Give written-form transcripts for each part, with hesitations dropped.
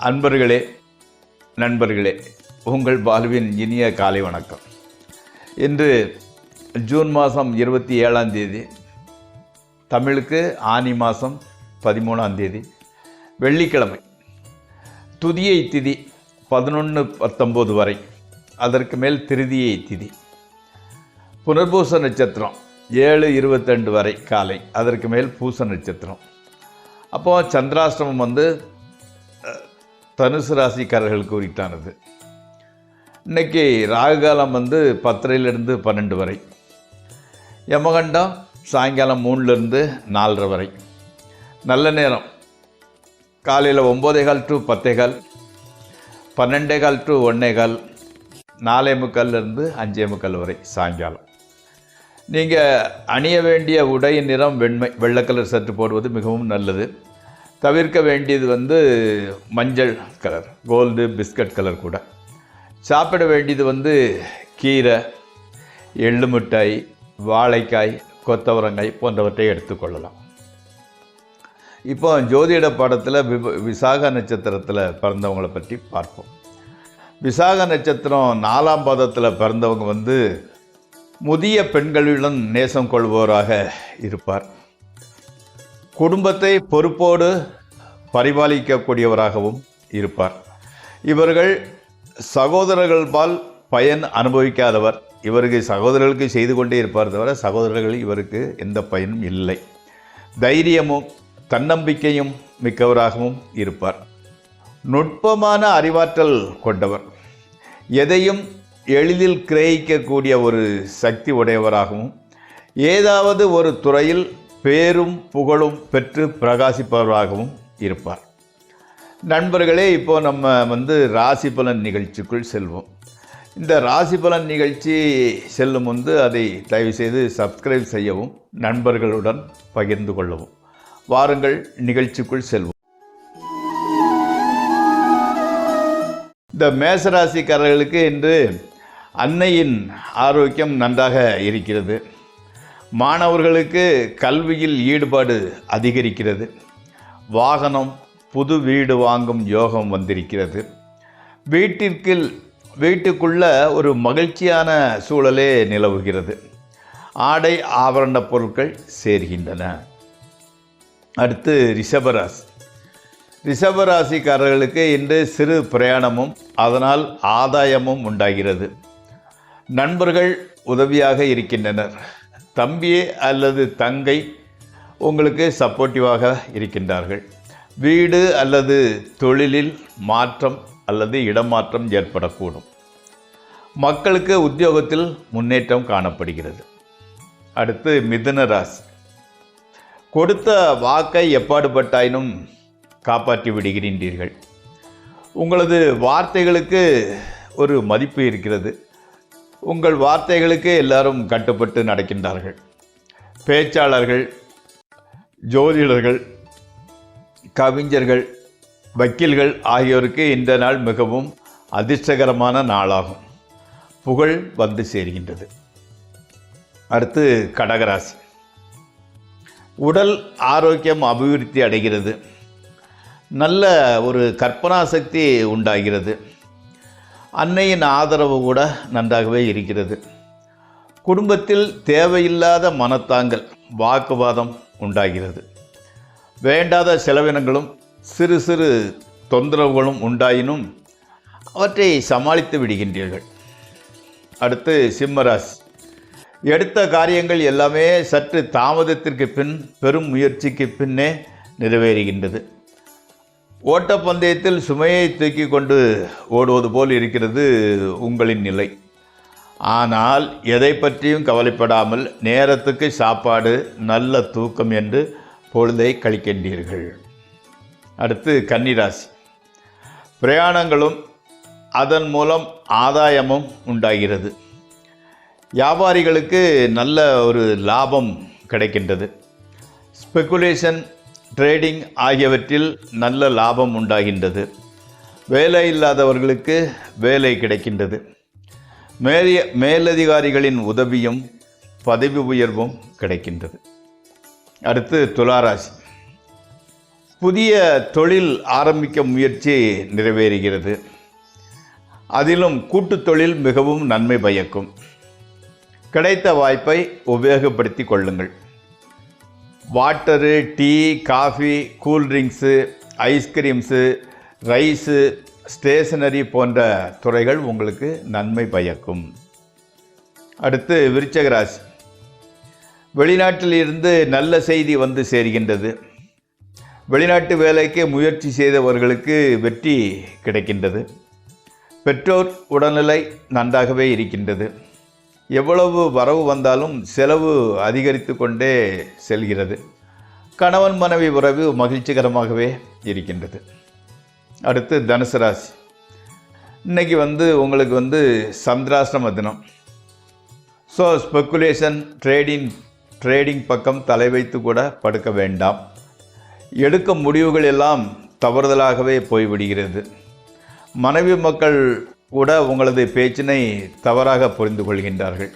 அன்பர்களே, நண்பர்களே, உங்கள் வாழ்வின் இனிய காலை வணக்கம். இன்று ஜூன் மாதம் 27ஆம் தேதி, தமிழுக்கு ஆனி மாதம் 13ஆம் தேதி, வெள்ளிக்கிழமை. துதியை திதி 11-19 வரை, அதற்கு மேல் திருதியை திதி. புனர்பூச நட்சத்திரம் 7-22 வரை காலை, அதற்கு மேல் பூச நட்சத்திரம். அப்போது சந்திராஷ்டமம் தனுசு ராசிக்காரர்களுக்கு உரித்தானது. இன்றைக்கி ராகுகாலம் 10:30 12 வரை, யமகண்டம் சாயங்காலம் 3 4:30 வரை, நல்ல நேரம் காலையில் 9:15 to 10:15, 12:15 to 1:15, 4:45 5:45 வரை சாயங்காலம். நீங்கள் அணிய வேண்டிய உடை நிறம் வெள்ளை கலர் சற்று போடுவது மிகவும் நல்லது. தவிர்க்க வேண்டியது மஞ்சள் கலர், கோல்டு பிஸ்கட் கலர் கூட. சாப்பிட வேண்டியது கீரை, எள்ளு மிட்டாய், வாழைக்காய், கொத்தவரங்காய் போன்றவற்றை எடுத்துக்கொள்ளலாம். இப்போ ஜோதிட பாடத்தில் விசாக நட்சத்திரத்தில் பிறந்தவங்களை பற்றி பார்ப்போம். விசாக நட்சத்திரம் 4ஆம் பாதத்தில் பிறந்தவங்க முதிய பெண்களுடன் நேசம் கொள்வோராக இருப்பார். குடும்பத்தை பொறுப்போடு பரிபாலிக்கக்கூடியவராகவும் இருப்பார். இவர்கள் சகோதரர்களால் பயன் அனுபவிக்காதவர். இவருக்கு சகோதரர்களுக்கு செய்து கொண்டே இருப்பார் தவிர சகோதரர்கள் இவருக்கு எந்த பயனும் இல்லை. தைரியமும் தன்னம்பிக்கையும் மிக்கவராகவும் இருப்பார். நுட்பமான அறிவாற்றல் கொண்டவர். எதையும் எளிதில் கிரகிக்கக்கூடிய ஒரு சக்தி உடையவராகவும், ஏதாவது ஒரு துறையில் பேரும் புகழும் பெற்று பிரகாசிப்பவராகவும் இருப்பார். நண்பர்களே, இப்போது நம்ம ராசி பலன் நிகழ்ச்சிக்குள் செல்வோம். இந்த ராசி பலன் நிகழ்ச்சி செல்லும் அதை தயவுசெய்து சப்ஸ்கிரைப் செய்யவும், நண்பர்களுடன் பகிர்ந்து கொள்ளவும். வாருங்கள், நிகழ்ச்சிக்குள் செல்வோம். இந்த மேசராசிக்காரர்களுக்கு இன்று அன்னையின் ஆரோக்கியம் நன்றாக இருக்கிறது. மாணவர்களுக்கு கல்வியில் ஈடுபாடு அதிகரிக்கிறது. வாகனம், புது வீடு வாங்கும் யோகம் வந்திருக்கிறது. வீட்டுக்குள்ள ஒரு மகிழ்ச்சியான சூழலே நிலவுகிறது. ஆடை ஆபரண பொருட்கள் சேர்கின்றன. அடுத்து ரிஷபராசி. ரிஷபராசிக்காரர்களுக்கு இன்று சிறு பிரயாணமும் அதனால் ஆதாயமும் உண்டாகிறது. நண்பர்கள் உதவியாக இருக்கின்றனர். தம்பி அல்லது தங்கை உங்களுக்கு சப்போர்ட்டிவாக இருக்கின்றார்கள். வீடு அல்லது தொழிலில் மாற்றம் அல்லது இடமாற்றம் ஏற்படக்கூடும். மக்களுக்கு உத்தியோகத்தில் முன்னேற்றம் காணப்படுகிறது. அடுத்து மிதுன ராசி. கொடுத்த வாக்கை எப்பாடுபட்டாயினும் காப்பாற்றி விடுகின்றீர்கள். உங்களது வார்த்தைகளுக்கு ஒரு மதிப்பு இருக்கிறது. உங்கள் வார்த்தைகளுக்கு எல்லாரும் கட்டுப்பட்டு நடக்கின்றார்கள். பேச்சாளர்கள், ஜோதிடர்கள், கவிஞர்கள், வக்கீல்கள் ஆகியோருக்கு இந்த நாள் மிகவும் அதிர்ஷ்டகரமான நாளாகும். புகழ் வந்து சேர்கின்றது. அடுத்து கடகராசி. உடல் ஆரோக்கியம் அபிவிருத்தி அடைகிறது. நல்ல ஒரு கற்பனா சக்தி உண்டாகிறது. அன்னையின் ஆதரவு கூட நன்றாகவே இருக்கிறது. குடும்பத்தில் தேவையில்லாத மனத்தாங்கல், வாக்குவாதம் உண்டாகிறது. வேண்டாத செலவினங்களும் சிறு சிறு தொந்தரவுகளும் உண்டாயினும் அவற்றை சமாளித்து விடுகின்றீர்கள். அடுத்து சிம்மராசி. எடுத்த காரியங்கள் எல்லாமே சற்று தாமதத்திற்கு பின் பெரும் முயற்சிக்கு பின்னே நிறைவேறுகின்றது. ஓட்டப்பந்தயத்தில் சுமையை தூக்கி கொண்டு ஓடுவது போல் இருக்கிறது உங்களின் நிலை. ஆனால் எதை பற்றியும் கவலைப்படாமல் நேரத்துக்கு சாப்பாடு, நல்ல தூக்கம் என்று பொழுதை கழிக்கின்றீர்கள். அடுத்து கன்னிராசி. பிரயாணங்களும் அதன் மூலம் ஆதாயமும் உண்டாகிறது. வியாபாரிகளுக்கு நல்ல ஒரு லாபம் கிடைக்கின்றது. ஸ்பெகுலேஷன், ட்ரேடிங் ஆகியவற்றில் நல்ல லாபம் உண்டாகின்றது. வேலை இல்லாதவர்களுக்கு வேலை கிடைக்கின்றது. மேலதிகாரிகளின் உதவியும் பதவி உயர்வும் கிடைக்கின்றது. அடுத்து துளாராசி. புதிய தொழில் ஆரம்பிக்க முயற்சி நிறைவேறுகிறது. அதிலும் கூட்டுத் தொழில் மிகவும் நன்மை பயக்கும். கிடைத்த வாய்ப்பை உபயோகப்படுத்தி கொள்ளுங்கள். Water, tea, coffee, cool drinks, ice creams, rice, stationery போன்ற துறைகள் உங்களுக்கு நன்மை பயக்கும். அடுத்து விருச்சிக ராசி. வெளிநாட்டில் இருந்து நல்ல செய்தி வந்து சேர்கின்றது. வெளிநாட்டு வேலைக்கு முயற்சி செய்தவர்களுக்கு வெற்றி கிடைக்கின்றது. பெற்றோர் உடல்நிலை நன்றாகவே இருக்கின்றது. எவ்வளவு வரவு வந்தாலும் செலவு அதிகரித்து கொண்டே செல்கிறது. கணவன் மனைவி உறவு மகிழ்ச்சிகரமாகவே இருக்கின்றது. அடுத்து தனுசு ராசி. இன்றைக்கி உங்களுக்கு சந்திராஷ்டம தினம். ஸோ ஸ்பெக்குலேஷன் ட்ரேடிங் பக்கம் தலை வைத்து கூட படுக்க வேண்டாம். எடுக்கும் முடிவுகள் எல்லாம் தவறுதலாகவே போய்விடுகிறது. மனைவி மக்கள் கூட உங்களது பேச்சினை தவறாக புரிந்து கொள்கின்றார்கள்.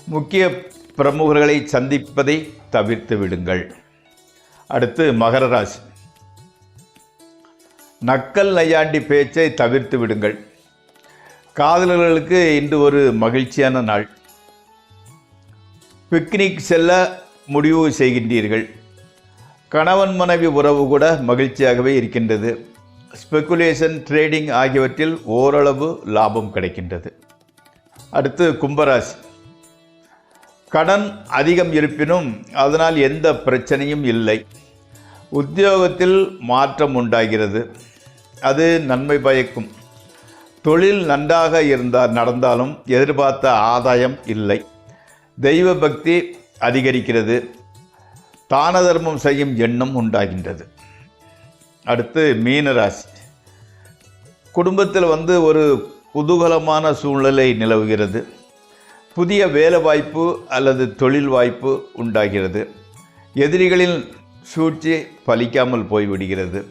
முக்கிய பிரமுகர்களை சந்திப்பதை தவிர்த்து விடுங்கள். அடுத்து மகர ராசி. நக்கல் நையாண்டி பேச்சை தவிர்த்து விடுங்கள். காதலர்களுக்கு இன்று ஒரு மகிழ்ச்சியான நாள். பிக்னிக் செல்ல முடிவு செய்கின்றீர்கள். கணவன் மனைவி உறவு கூட மகிழ்ச்சியாகவே இருக்கின்றது. ஸ்பெக்குலேஷன் ட்ரேடிங் ஆகியவற்றில் ஓரளவு லாபம் கிடைக்கின்றது. அடுத்து கும்பராசி. கடன் அதிகம் இருப்பினும் அதனால் எந்த பிரச்சனையும் இல்லை. உத்தியோகத்தில் மாற்றம் உண்டாகிறது. அது நன்மை பயக்கும். தொழில் நன்றாக நடந்தாலும் எதிர்பார்த்த ஆதாயம் இல்லை. தெய்வ பக்தி அதிகரிக்கிறது. தான தர்மம் செய்யும் எண்ணம் உண்டாகின்றது. அடுத்து மீனராசி. குடும்பத்தில் ஒரு குதூகலமான சூழ்நிலை நிலவுகிறது. புதிய வேலை வாய்ப்பு அல்லது தொழில் வாய்ப்பு உண்டாகிறது. எதிரிகளின் சூழ்ச்சி பலிக்காமல் போய்விடுகிறது.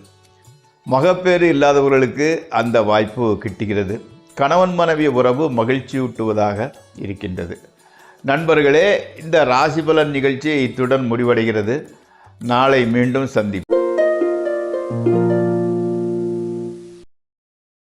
மகப்பேறு இல்லாதவர்களுக்கு அந்த வாய்ப்பு கிட்டுகிறது. கணவன் மனைவி உறவு மகிழ்ச்சியூட்டுவதாக இருக்கின்றது. நண்பர்களே, இந்த ராசி பலன் நிகழ்ச்சி இத்துடன் முடிவடைகிறது. நாளை மீண்டும் சந்திப்போம்.